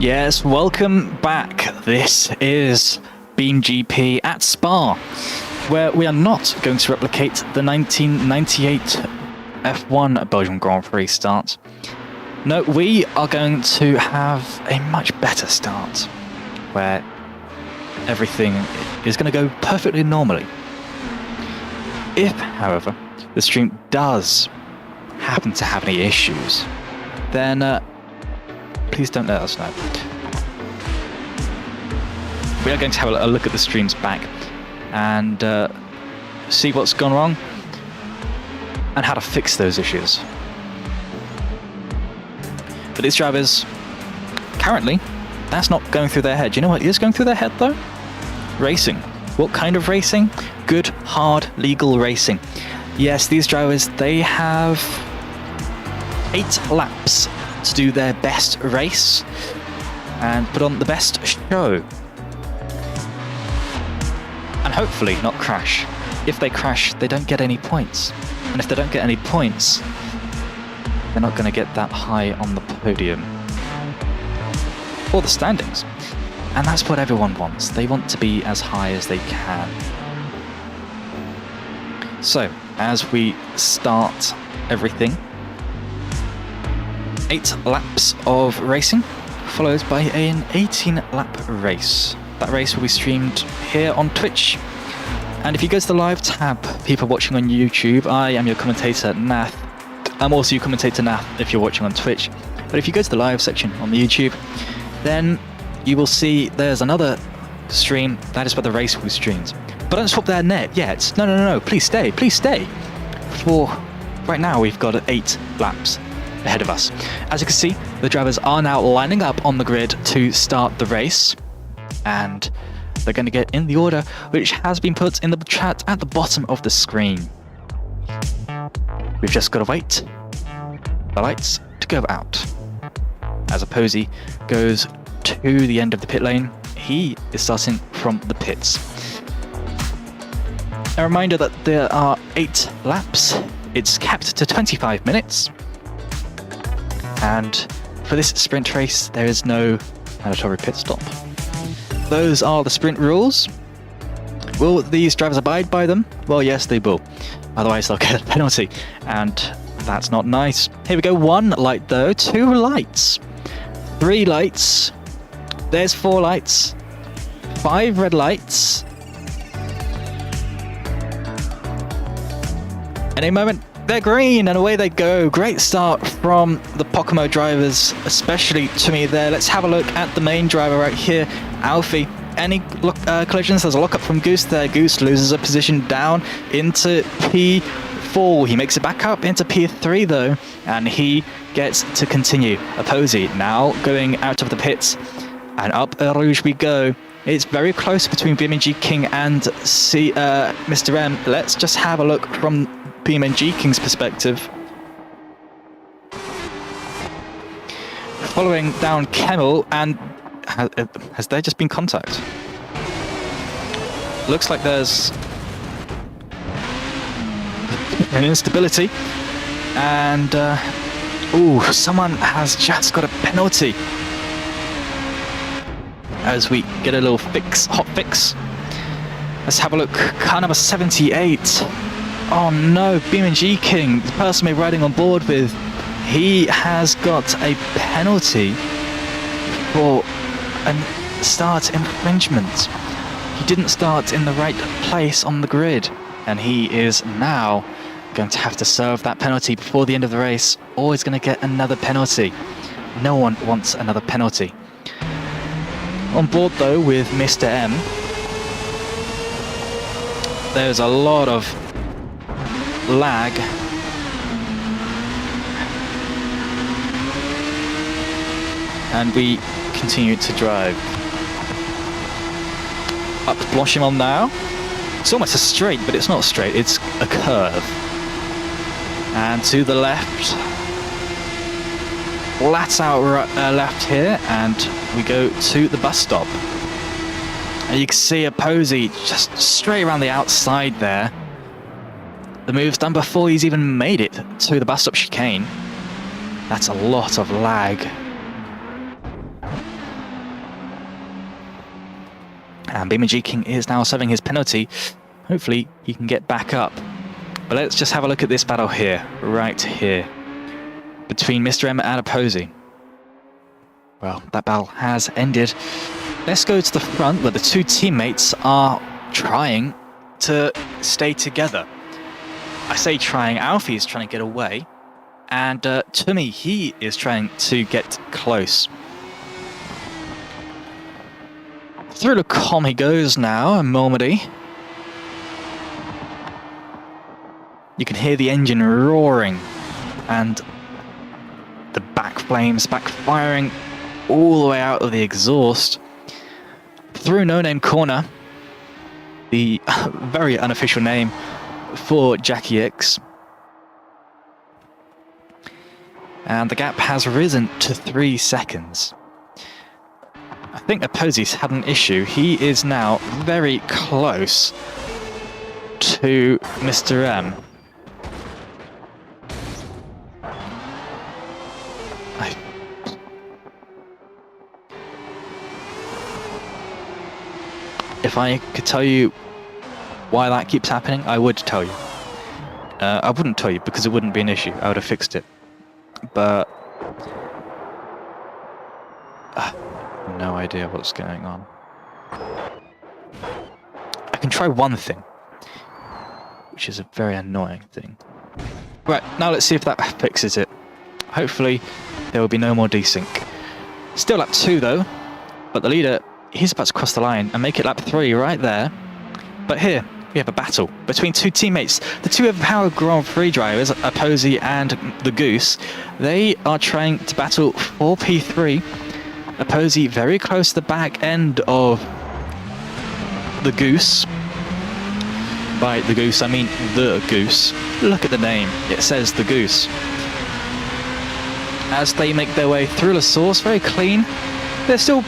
Yes, welcome back. This is BeamGP at Spa, where we are not going to replicate the 1998 F1 Belgium Grand Prix start. No, we are going to have a much better start, where everything is going to go perfectly normally. If, however, the stream does happen to have any issues, then please don't let us know. We are going to have a look at the streams back and see what's gone wrong and how to fix those issues. But these drivers, currently, that's not going through their head. Do you know what is going through their head though? Racing. What kind of racing? Good, hard, legal racing. Yes, these drivers, they have 8 laps to do their best race and put on the best show. And hopefully not crash. If they crash, they don't get any points. And if they don't get any points, they're not going to get that high on the podium or the standings. And that's what everyone wants. They want to be as high as they can. So, as we start everything, 8 laps of racing, followed by an 18-lap race. That race will be streamed here on Twitch. And if you go to the live tab, people watching on YouTube, I am your commentator, Nath. I'm also your commentator, Nath, if you're watching on Twitch. But if you go to the live section on the YouTube, then you will see there's another stream. That is where the race will be streamed. But don't swap their net yet. No. Please stay. For right now, we've got 8 laps ahead of us. As you can see, the drivers are now lining up on the grid to start the race, and they're going to get in the order which has been put in the chat at the bottom of the screen. We've just got to wait the lights to go out. As Posey goes to the end of the pit lane, he is starting from the pits. A reminder that there are 8 laps. It's capped to 25 minutes. And for this sprint race, there is no mandatory pit stop. Those are the sprint rules. Will these drivers abide by them? Well, yes, they will. Otherwise, they'll get a penalty. And that's not nice. Here we go. 1 light, though. 2 lights. 3 lights. There's 4 lights. 5 red lights. Any moment, they're green, and away they go. Great start from the Pocomo drivers, especially to me there. Let's have a look at the main driver right here, Alfie. Any collisions? There's a lockup from Goose there. Goose loses a position down into P4. He makes it back up into P3 though, and he gets to continue. Posey now going out of the pits, and up Rouge we go. It's very close between BeamGP King and Mr. M. Let's just have a look from BeamGP King's perspective. Following down Kemmel, and has there just been contact? Looks like there's an instability, and someone has just got a penalty. As we get a little hot fix. Let's have a look. Car number 78. Oh no, BeamGP King, the person we're riding on board with, he has got a penalty for a start infringement. He didn't start in the right place on the grid, and he is now going to have to serve that penalty before the end of the race, or he's going to get another penalty. No one wants another penalty. On board though with Mr. M, there's a lot of lag. And we continue to drive. Up Blanchimont now. It's almost a straight, but it's not straight, it's a curve. And to the left. Flat out left here, and we go to the bus stop. And you can see a Posey just straight around the outside there. The move's done before he's even made it to the bus stop chicane. That's a lot of lag. And BeamGP King is now serving his penalty. Hopefully he can get back up. But let's just have a look at this battle here, right here, between Mr. M and Opposy. Well, that battle has ended. Let's go to the front where the two teammates are trying to stay together. I say trying, Alfie is trying to get away, and Tumi, he is trying to get close. Through the com he goes now, and Normandy. You can hear the engine roaring, and the back flames backfiring all the way out of the exhaust. Through No Name Corner, the very unofficial name for Jackie X. And the gap has risen to 3 seconds. I think Opposy's had an issue. He is now very close to Mr. M. If I could tell you why that keeps happening, I would tell you. I wouldn't tell you because it wouldn't be an issue. I would have fixed it. But no idea what's going on. I can try one thing, which is a very annoying thing. Right, now let's see if that fixes it. Hopefully there will be no more desync. Still lap 2 though, but the leader, he's about to cross the line and make it lap 3 right there. But here we have a battle between two teammates. The two overpowered Grand Prix drivers, Opposy and the Goose, they are trying to battle for P3. Opposy very close to the back end of the Goose. By the Goose, I mean the Goose. Look at the name, it says the Goose. As they make their way through the source, very clean. They're still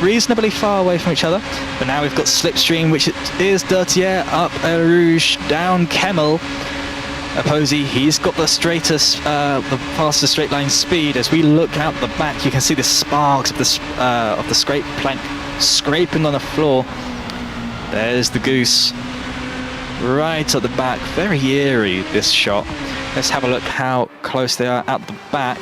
reasonably far away from each other, but now we've got Slipstream, which is Dirty Air, up Eau Rouge, down Kemmel. Opposy, he's got the straightest, the fastest straight line speed. As we look out the back, you can see the sparks of the scrape plank scraping on the floor. There's the Goose, right at the back. Very eerie, this shot. Let's have a look how close they are at the back.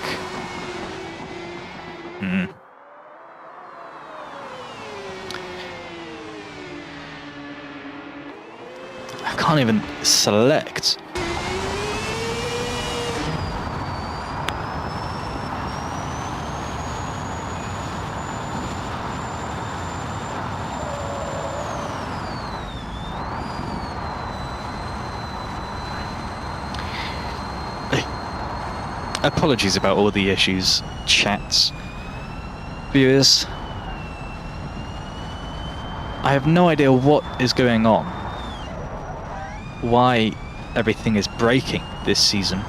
I can't even select. Apologies about all the issues, chats, viewers. I have no idea what is going on. Why everything is breaking this season.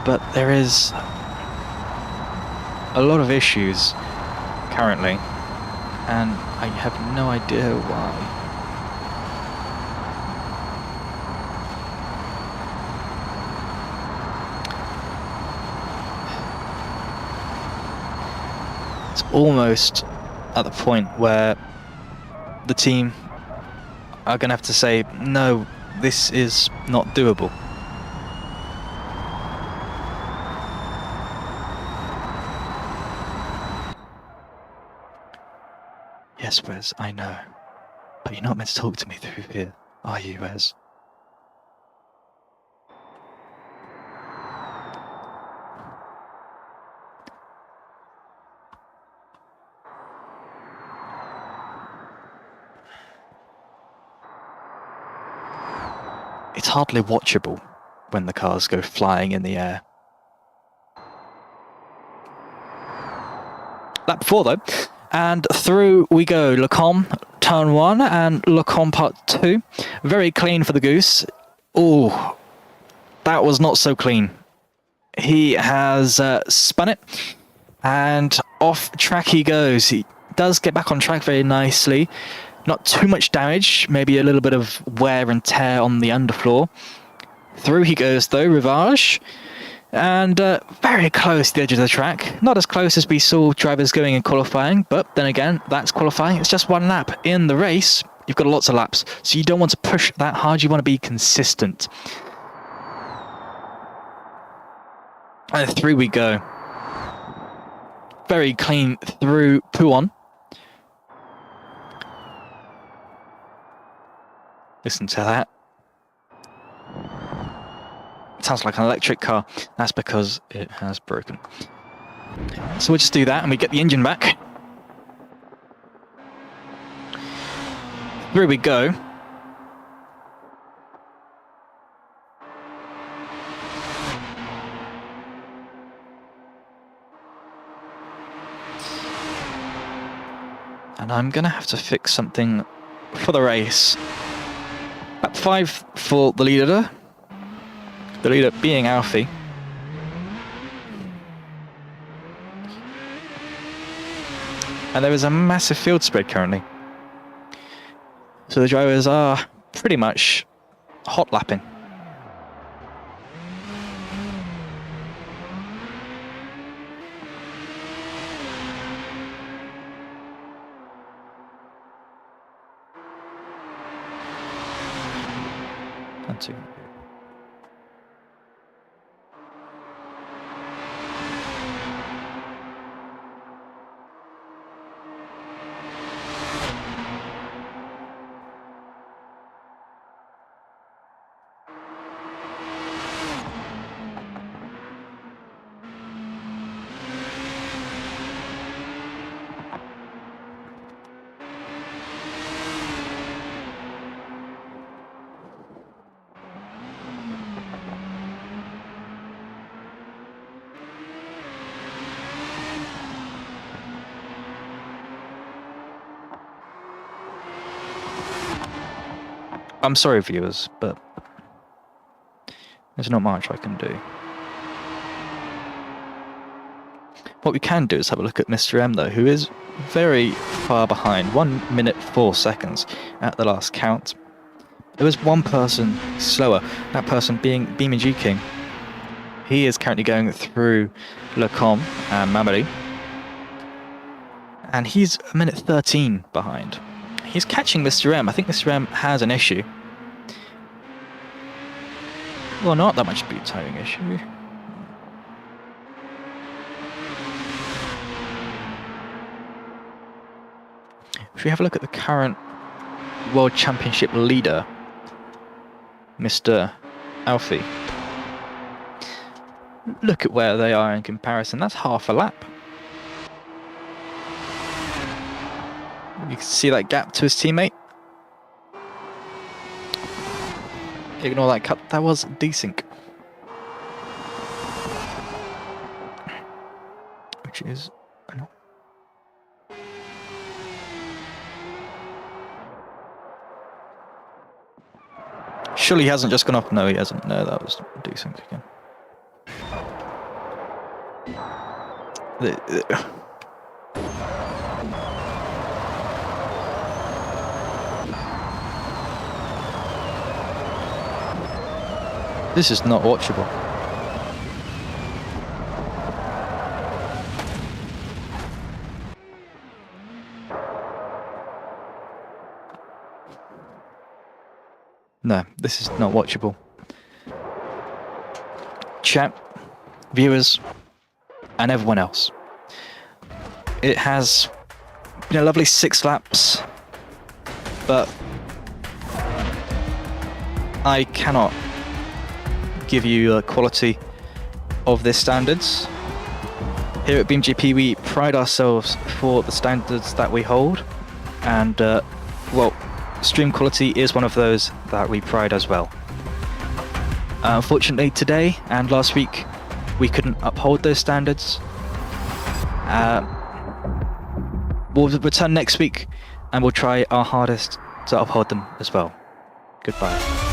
But there is a lot of issues currently, and I have no idea why. It's almost at the point where the team are going to have to say, no, this is not doable. Yes, Wes, I know. But you're not meant to talk to me through here, are you, Wes? It's hardly watchable when the cars go flying in the air. Lap 4 though, and through we go. Lecom turn 1 and Lecom part 2. Very clean for the Goose. Oh, that was not so clean. He has spun it, and off track he goes. He does get back on track very nicely. Not too much damage, maybe a little bit of wear and tear on the underfloor. Through he goes though, Rivage. And very close to the edge of the track. Not as close as we saw drivers going in qualifying, but then again, that's qualifying. It's just one lap. In the race, you've got lots of laps, so you don't want to push that hard. You want to be consistent. And through we go. Very clean through Puon. Listen to that. Sounds like an electric car. That's because it has broken. So we'll just do that and we get the engine back. Through we go. And I'm gonna have to fix something for the race. Lap 5 for the leader. The leader being Alfie. And there is a massive field spread currently. So the drivers are pretty much hot lapping. And two. I'm sorry, viewers, but there's not much I can do. What we can do is have a look at Mr. M, though, who is very far behind. 1 minute 4 seconds at the last count. There was one person slower, that person being BeamGP King. He is currently going through Lecom and Mamadi. And he's 1 minute 13 behind. He's catching Mr. M. I think Mr. M has an issue. Well, not that much boot timing issue. If we have a look at the current World Championship leader, Mr. Alfie. Look at where they are in comparison. That's half a lap. You can see that gap to his teammate. Ignore that cut. That was desync. Which is... no. Surely he hasn't just gone up. No, he hasn't. No, that was desync again. This is not watchable. No, this is not watchable. Chat, viewers, and everyone else. It has been a lovely 6 laps, but I cannot give you a quality of this standards. Here at BeamGP we pride ourselves for the standards that we hold, and well, stream quality is one of those that we pride as well. Unfortunately today and last week we couldn't uphold those standards. We'll return next week and we'll try our hardest to uphold them as well. Goodbye.